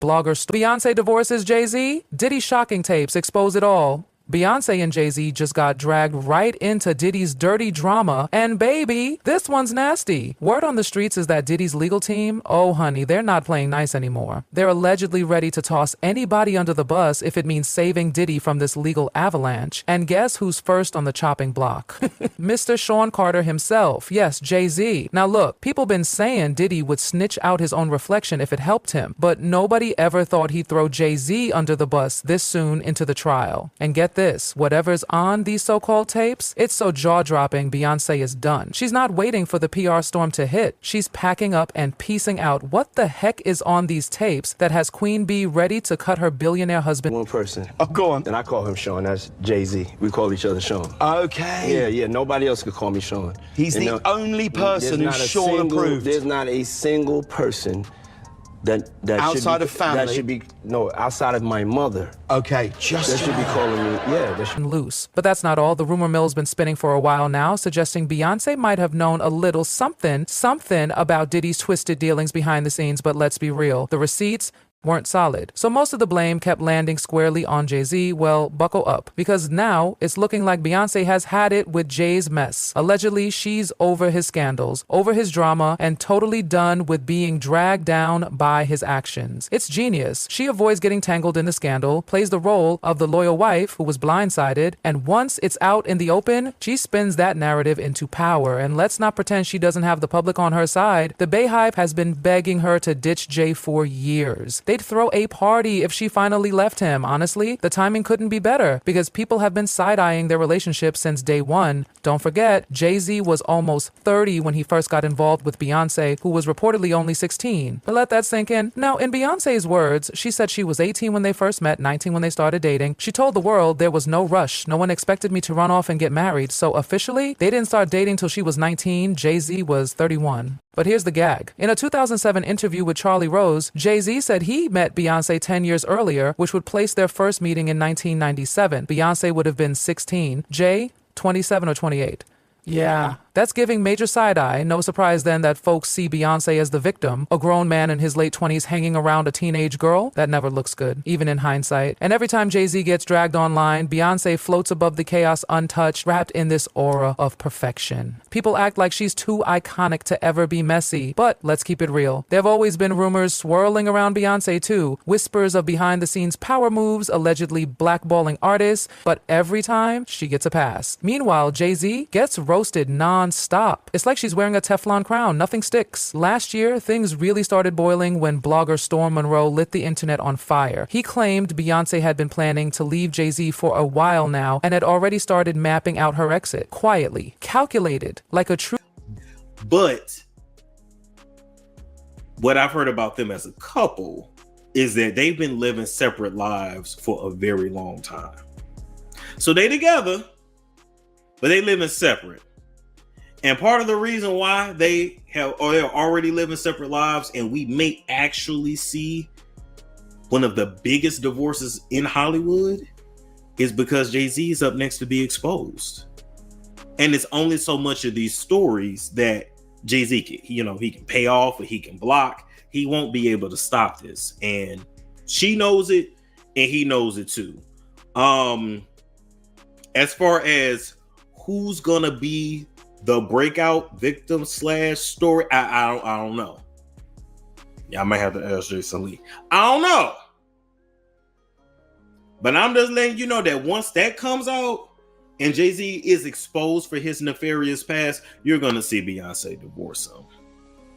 Blogger Beyoncé divorces Jay-Z? Diddy shocking tapes expose it all. Beyoncé and Jay-Z just got dragged right into Diddy's dirty drama, and baby, this one's nasty. Word on the streets is that Diddy's legal team, oh honey, they're not playing nice anymore. They're allegedly ready to toss anybody under the bus if it means saving Diddy from this legal avalanche. And guess who's first on the chopping block? Mr. Sean Carter himself, yes, Jay-Z. Now look, people been saying Diddy would snitch out his own reflection if it helped him, but nobody ever thought he'd throw Jay-Z under the bus this soon into the trial. And get this, whatever's on these so-called tapes, it's so jaw-dropping Beyoncé is done. She's not waiting for the PR storm to hit. She's packing up and piecing out what the heck is on these tapes that has Queen Bee ready to cut her billionaire husband. One person. Oh, go on. And I call him Sean. That's Jay-Z. We call each other Sean. Okay. Yeah. Nobody else could call me Sean. He's the only person who's Sean approved. There's not a single person that outside should be, of family. That should be outside of my mother. Okay, just that should be calling me. Yeah, loose. But that's not all. The rumor mill's been spinning for a while now, suggesting Beyoncé might have known a little something about Diddy's twisted dealings behind the scenes. But let's be real, the receipts weren't solid. So most of the blame kept landing squarely on Jay-Z. Well, buckle up, because now it's looking like Beyoncé has had it with Jay's mess. Allegedly, she's over his scandals, over his drama, and totally done with being dragged down by his actions. It's genius. She avoids getting tangled in the scandal, plays the role of the loyal wife who was blindsided, and once it's out in the open, she spins that narrative into power. And let's not pretend she doesn't have the public on her side. The Bayhive has been begging her to ditch Jay for years. They'd throw a party if she finally left him. Honestly, the timing couldn't be better because people have been side-eyeing their relationship since day one. Don't forget, Jay-Z was almost 30 when he first got involved with Beyoncé, who was reportedly only 16. But let that sink in. Now, in Beyoncé's words, she said she was 18 when they first met, 19 when they started dating. She told the world there was no rush. No one expected me to run off and get married. So officially, they didn't start dating till she was 19. Jay-Z was 31. But here's the gag. In a 2007 interview with Charlie Rose, Jay-Z said he met Beyoncé 10 years earlier, which would place their first meeting in 1997. Beyoncé would have been 16. Jay, 27 or 28. Yeah. That's giving major side-eye. No surprise then that folks see Beyoncé as the victim, a grown man in his late 20s hanging around a teenage girl. That never looks good, even in hindsight. And every time Jay-Z gets dragged online, Beyoncé floats above the chaos untouched, wrapped in this aura of perfection. People act like she's too iconic to ever be messy, but let's keep it real. There have always been rumors swirling around Beyoncé too, whispers of behind-the-scenes power moves, allegedly blackballing artists, but every time, she gets a pass. Meanwhile, Jay-Z gets roasted non-stop. It's like she's wearing a Teflon crown. Nothing sticks. Last year, things really started boiling when blogger Storm Monroe lit the internet on fire. He claimed Beyoncé had been planning to leave Jay-Z for a while now and had already started mapping out her exit. Quietly. Calculated. Like a true... But what I've heard about them as a couple is that they've been living separate lives for a very long time. So they together, but they living separate. And part of the reason why they're already living separate lives, and we may actually see one of the biggest divorces in Hollywood, is because Jay-Z is up next to be exposed. And it's only so much of these stories that Jay-Z can, he can pay off or he can block. He won't be able to stop this. And she knows it, and he knows it too. As far as who's gonna be the breakout victim / story, I don't know. Yeah, I might have to ask Jason Lee. I don't know. But I'm just letting you know that once that comes out and Jay-Z is exposed for his nefarious past, you're gonna see Beyonce divorce him.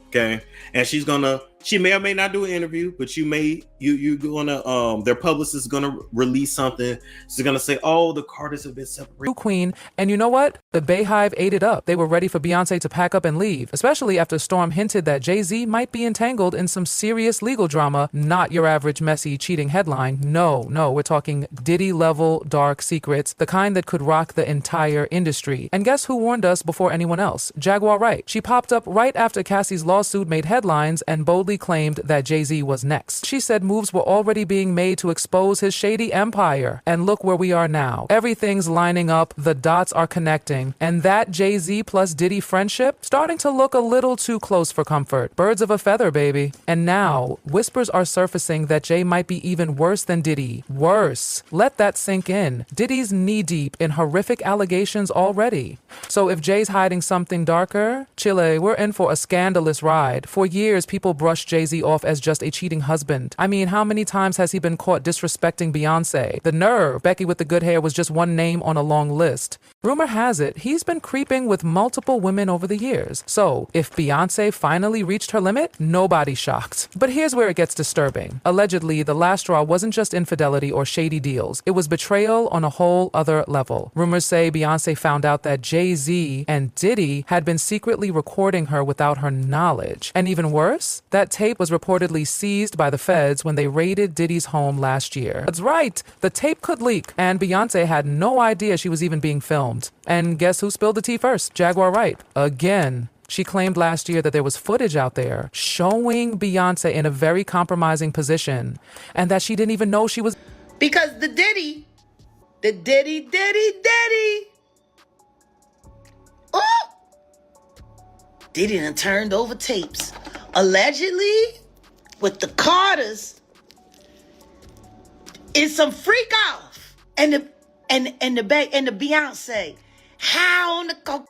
Okay, and she may or may not do an interview, but you're gonna their publicist is gonna release something. She's gonna say, "Oh, the Carters have been separated." Queen, and you know what? The Bayhive ate it up. They were ready for Beyoncé to pack up and leave, especially after Storm hinted that Jay-Z might be entangled in some serious legal drama. Not your average messy cheating headline. No, we're talking Diddy-level dark secrets, the kind that could rock the entire industry. And guess who warned us before anyone else? Jaguar Wright. She popped up right after Cassie's lawsuit made headlines and boldly reportedly claimed that Jay-Z was next. She said moves were already being made to expose his shady empire. And look where we are now. Everything's lining up, the dots are connecting, and that Jay-Z plus Diddy friendship starting to look a little too close for comfort. Birds of a feather, baby. And now, whispers are surfacing that Jay might be even worse than Diddy. Worse. Let that sink in. Diddy's knee-deep in horrific allegations already. So if Jay's hiding something darker, Chile, we're in for a scandalous ride. For years, people brushed Jay-Z off as just a cheating husband. I mean, how many times has he been caught disrespecting Beyoncé? The nerve. Becky with the good hair was just one name on a long list. Rumor has it, he's been creeping with multiple women over the years. So, if Beyoncé finally reached her limit, nobody's shocked. But here's where it gets disturbing. Allegedly, the last straw wasn't just infidelity or shady deals. It was betrayal on a whole other level. Rumors say Beyoncé found out that Jay-Z and Diddy had been secretly recording her without her knowledge. And even worse, that tape was reportedly seized by the feds when they raided Diddy's home last year. That's right, the tape could leak, and Beyoncé had no idea she was even being filmed. And guess who spilled the tea first? Jaguar Wright. Again. She claimed last year that there was footage out there showing Beyoncé in a very compromising position and that she didn't even know she was... Because the Diddy. Oh! Diddy done turned over tapes. Allegedly, with the Carters, it's some freak off. And the Beyonce. How on the coke?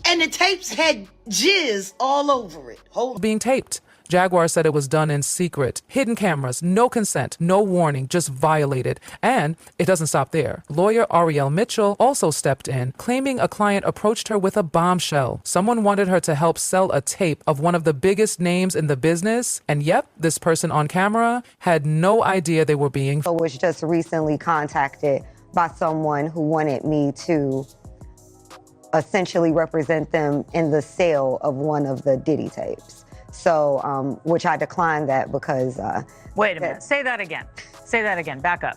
And the tapes had jizz all over it. Being taped. Jaguar said it was done in secret. Hidden cameras, no consent, no warning, just violated. And it doesn't stop there. Lawyer Ariel Mitchell also stepped in, claiming a client approached her with a bombshell. Someone wanted her to help sell a tape of one of the biggest names in the business. And yep, this person on camera had no idea they were being... I was just recently contacted by someone who wanted me to essentially represent them in the sale of one of the Diddy tapes. So, which I declined that because... Wait a minute. Say that again. Say that again. Back up.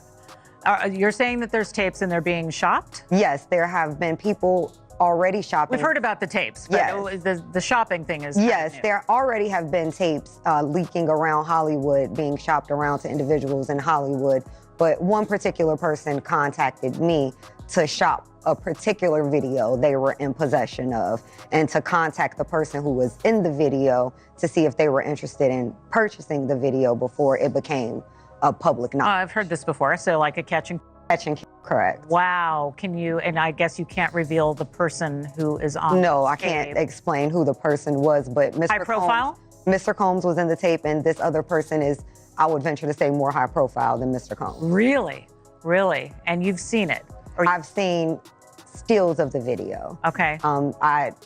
You're saying that there's tapes and they're being shopped? Yes, there have been people already shopping. We've heard about the tapes, but yes. The shopping thing is... Yes, there already have been tapes leaking around Hollywood, being shopped around to individuals in Hollywood. But one particular person contacted me to shop a particular video they were in possession of and to contact the person who was in the video to see if they were interested in purchasing the video before it became a public knowledge. I've heard this before, so like a catch and... Correct. Wow. Can you, and I guess you can't reveal the person who is on No, the I can't explain who the person was, but Mr. High profile? Mr. Combs was in the tape, and this other person is, I would venture to say, more high profile than Mr. Combs. Really? Really? And you've seen it? I've seen stills of the video. Okay. So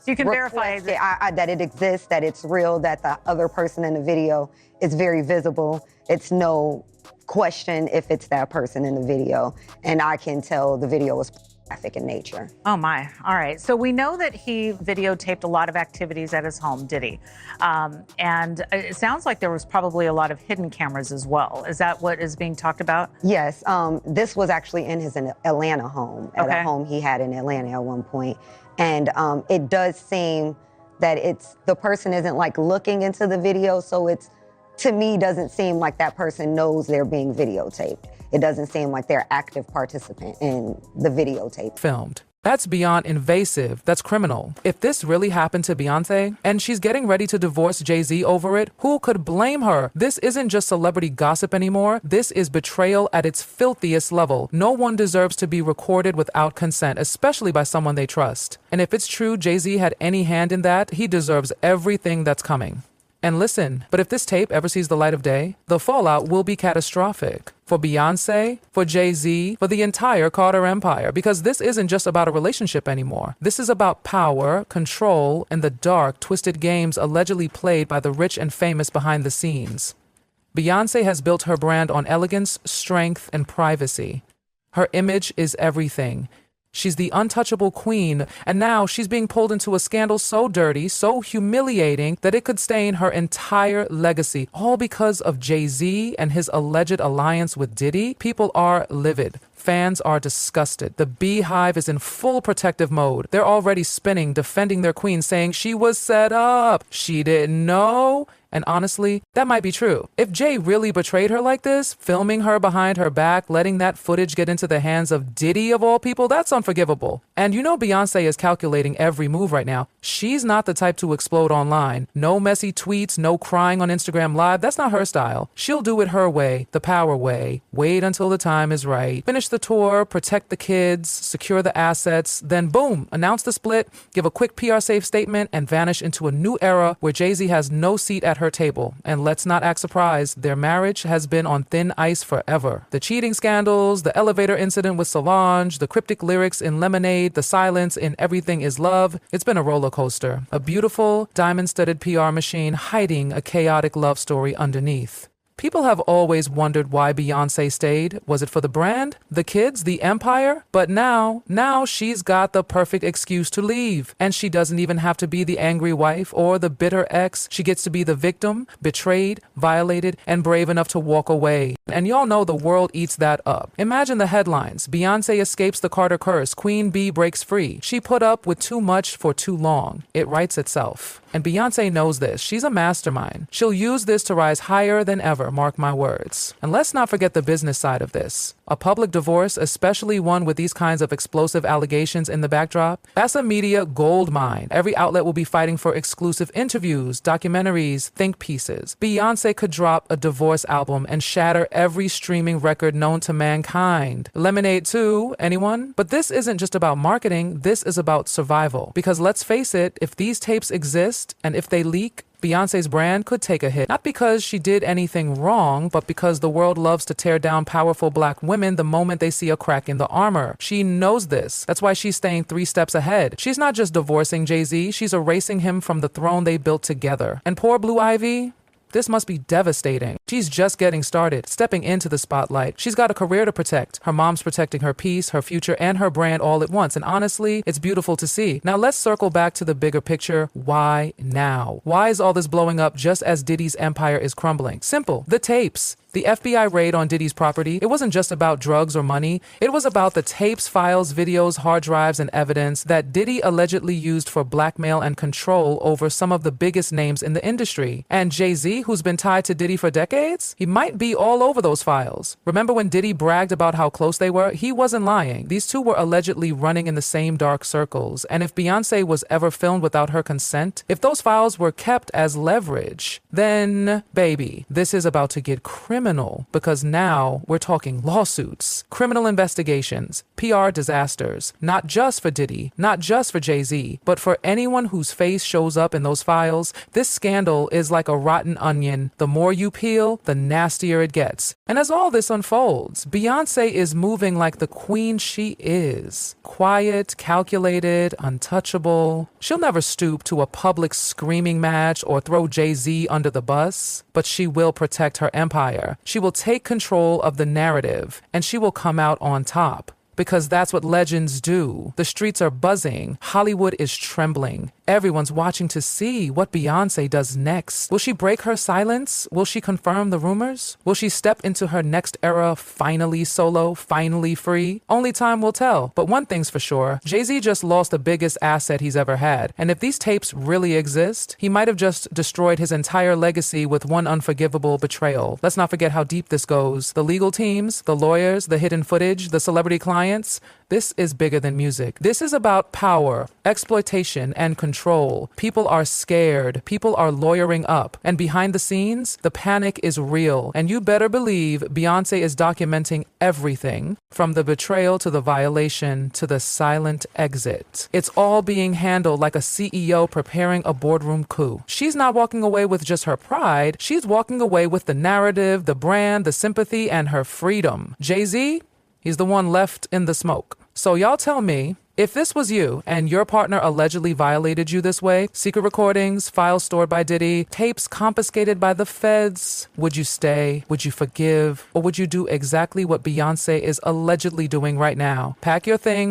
you can verify that it exists, that it's real, that the other person in the video is very visible. It's no question if it's that person in the video. And I can tell the video was graphic in nature. Oh my, all right. So we know that he videotaped a lot of activities at his home, Diddy. And it sounds like there was probably a lot of hidden cameras as well. Is that what is being talked about? Yes, this was actually in his Atlanta home, at a home he had in Atlanta at one point. And it does seem that the person isn't like looking into the video, so it's, to me, doesn't seem like that person knows they're being videotaped. It doesn't seem like they're active participant in the videotape. Filmed. That's beyond invasive. That's criminal. If this really happened to Beyoncé, and she's getting ready to divorce Jay-Z over it, who could blame her? This isn't just celebrity gossip anymore. This is betrayal at its filthiest level. No one deserves to be recorded without consent, especially by someone they trust. And if it's true Jay-Z had any hand in that, he deserves everything that's coming. And listen, but if this tape ever sees the light of day, the fallout will be catastrophic. For Beyoncé, for Jay-Z, for the entire Carter empire, because this isn't just about a relationship anymore. This is about power, control, and the dark, twisted games allegedly played by the rich and famous behind the scenes. Beyoncé has built her brand on elegance, strength, and privacy. Her image is everything. She's the untouchable queen, and now she's being pulled into a scandal so dirty, so humiliating, that it could stain her entire legacy, all because of Jay-Z and his alleged alliance with Diddy. People are livid. Fans are disgusted. The beehive is in full protective mode. They're already spinning, defending their queen, saying she was set up. She didn't know. And honestly, that might be true. If Jay really betrayed her like this, filming her behind her back, letting that footage get into the hands of Diddy of all people, that's unforgivable. And you know Beyoncé is calculating every move right now. She's not the type to explode online. No messy tweets, no crying on Instagram Live. That's not her style. She'll do it her way, the power way. Wait until the time is right. Finish the tour, protect the kids, secure the assets, then boom, announce the split, give a quick PR safe statement, and vanish into a new era where Jay-Z has no seat at her table. And let's not act surprised, their marriage has been on thin ice forever. The cheating scandals, the elevator incident with Solange, the cryptic lyrics in Lemonade, the silence in Everything Is Love, it's been a roller coaster. A beautiful, diamond-studded PR machine hiding a chaotic love story underneath. People have always wondered why Beyoncé stayed. Was it for the brand, the kids, the empire? But now she's got the perfect excuse to leave. And she doesn't even have to be the angry wife or the bitter ex. She gets to be the victim, betrayed, violated, and brave enough to walk away. And y'all know the world eats that up. Imagine the headlines. Beyoncé escapes the Carter curse. Queen Bee breaks free. She put up with too much for too long. It writes itself. And Beyoncé knows this. She's a mastermind. She'll use this to rise higher than ever, mark my words. And let's not forget the business side of this. A public divorce, especially one with these kinds of explosive allegations in the backdrop, that's a media gold mine. Every outlet will be fighting for exclusive interviews, documentaries, think pieces. Beyoncé could drop a divorce album and shatter every streaming record known to mankind. Lemonade 2, anyone? But this isn't just about marketing, this is about survival. Because let's face it, if these tapes exist, and if they leak, Beyoncé's brand could take a hit. Not because she did anything wrong, but because the world loves to tear down powerful black women the moment they see a crack in the armor. She knows this. That's why she's staying 3 steps ahead. She's not just divorcing Jay-Z, she's erasing him from the throne they built together. And poor Blue Ivy? This must be devastating. She's just getting started, stepping into the spotlight. She's got a career to protect. Her mom's protecting her peace, her future, and her brand all at once. And honestly, it's beautiful to see. Now let's circle back to the bigger picture. Why now? Why is all this blowing up just as Diddy's empire is crumbling? Simple. The tapes. The FBI raid on Diddy's property, it wasn't just about drugs or money. It was about the tapes, files, videos, hard drives, and evidence that Diddy allegedly used for blackmail and control over some of the biggest names in the industry. And Jay-Z, who's been tied to Diddy for decades, he might be all over those files. Remember when Diddy bragged about how close they were? He wasn't lying. These two were allegedly running in the same dark circles. And if Beyoncé was ever filmed without her consent, if those files were kept as leverage, then, baby, this is about to get criminal. Because now we're talking lawsuits, criminal investigations, PR disasters, not just for Diddy, not just for Jay-Z, but for anyone whose face shows up in those files. This scandal is like a rotten onion. The more you peel, the nastier it gets. And as all this unfolds, Beyoncé is moving like the queen she is. Quiet, calculated, untouchable. She'll never stoop to a public screaming match or throw Jay-Z under the bus, but she will protect her empire. She will take control of the narrative, and she will come out on top. Because that's what legends do. The streets are buzzing. Hollywood is trembling. Everyone's watching to see what Beyoncé does next. Will she break her silence? Will she confirm the rumors? Will she step into her next era finally solo, finally free? Only time will tell. But one thing's for sure, Jay-Z just lost the biggest asset he's ever had. And if these tapes really exist, he might have just destroyed his entire legacy with one unforgivable betrayal. Let's not forget how deep this goes. The legal teams, the lawyers, the hidden footage, the celebrity clients. This is bigger than music. This is about power, exploitation, and control. People are scared. People are lawyering up. And behind the scenes, the panic is real. And you better believe Beyoncé is documenting everything, from the betrayal to the violation to the silent exit. It's all being handled like a CEO preparing a boardroom coup. She's not walking away with just her pride. She's walking away with the narrative, the brand, the sympathy, and her freedom. Jay-Z? He's the one left in the smoke. So y'all tell me, if this was you and your partner allegedly violated you this way, secret recordings, files stored by Diddy, tapes confiscated by the feds, would you stay? Would you forgive? Or would you do exactly what Beyoncé is allegedly doing right now? Pack your thing,